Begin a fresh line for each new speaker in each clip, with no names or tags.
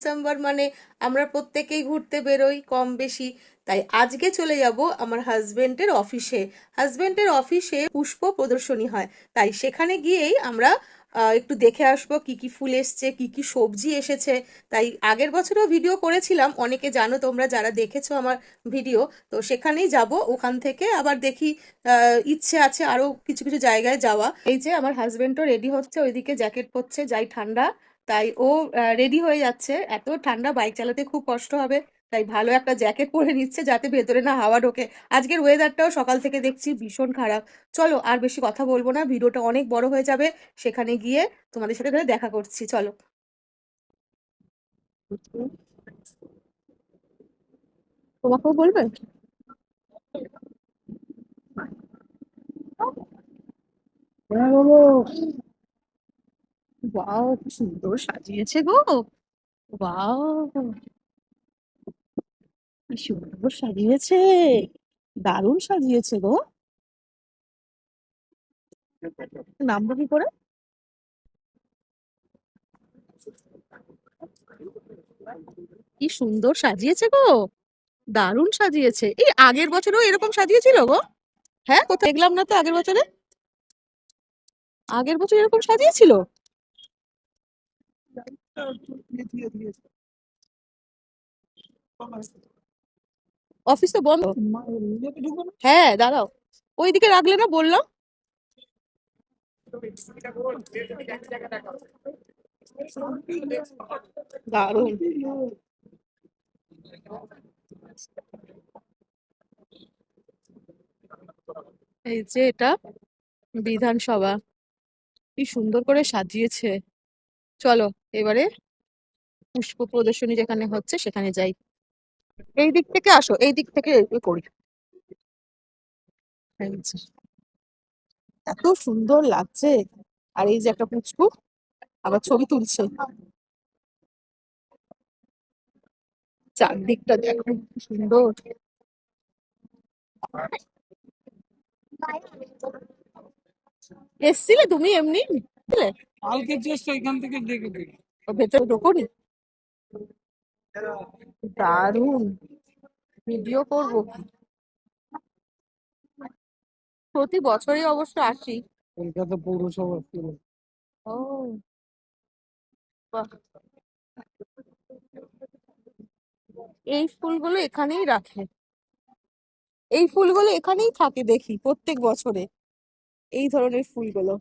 December মানে আমরা প্রত্যেকেই ঘুরতে বেরোই কম বেশি। তাই আজকে চলে যাব আমার হাজবেন্ডের অফিসে পুষ্প প্রদর্শনী হয়। তাই সেখানে গিয়েই আমরা একটু দেখে আসবো কি কি ফুল এসছে, কি কি সবজি এসেছে। তাই আগের বছরও ভিডিও করেছিলাম, অনেকে জানো তোমরা যারা দেখেছো আমার ভিডিও। তো সেখানেই যাব, ওখান থেকে আবার দেখি ইচ্ছে আছে আরো কিছু কিছু জায়গায় যাওয়া। এই যে আমার হাজবেন্ডও রেডি হচ্ছে, ওইদিকে জ্যাকেট পরছে, যাই ঠান্ডা। তাই ও রেডি হয়ে যাচ্ছে, এত ঠান্ডা বাইক চালাতে খুব কষ্ট হবে। তাই ভালো একটা জ্যাকেট পরে নিচ্ছে যাতে ভেতরে না হাওয়া ঢোকে। আজকের ওয়েদারটাও সকাল থেকে দেখছি ভীষণ খারাপ। চলো আর বেশি কথা বলবো না, ভিডিওটা অনেক বড় হয়ে যাবে। সেখানে গিয়ে তোমাদের সাথে তাহলে দেখা করছি, চলো। তোমাকেও বলবে? হ্যাঁ বলো। ওয়াও, কি সুন্দর সাজিয়েছে গো। ওয়াও, কি সুন্দর সাজিয়েছে, দারুণ সাজিয়েছে গো। নামবো কি করে? কি সুন্দর সাজিয়েছে গো, দারুণ সাজিয়েছে। এই আগের বছরও এরকম সাজিয়েছিল গো? হ্যাঁ, কোথায় দেখলাম না তো আগের বছরে। আগের বছর এরকম সাজিয়েছিল? অফিস তো বন্ধ। হ্যাঁ দাঁড়াও, ওইদিকে রাখলে না বললাম। দারুণ। এই যে এটা বিধানসভা, কি সুন্দর করে সাজিয়েছে। চলো এবারে পুষ্প প্রদর্শনী যেখানে হচ্ছে সেখানে যাই। এই দিক থেকে আসো, এই দিক থেকে করি। এই যে, এত সুন্দর লাগছে। আর এই যে একটা পুচকু আবার ছবি তুলছে। চারদিকটা দেখো কি সুন্দর। এসছিলে তুমি এমনি? বুঝলে?
কালকে জাস্ট ওইখান থেকে দেখে দেখি।
ও ভেতরে ঢোকনি? দারুণ, ভিডিও করবো কি? প্রতি বছরই অবশ্য আসি।
কলকাতা পৌরসভা ছিল।
ও বাহ, এই ফুলগুলো এখানেই রাখে, এই ফুলগুলো এখানেই থাকে দেখি প্রত্যেক বছরে। এই ধরনের ফুলগুলো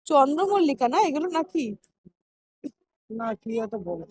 চন্দ্রমল্লিকা না এগুলো নাকি?
না কি এত বড়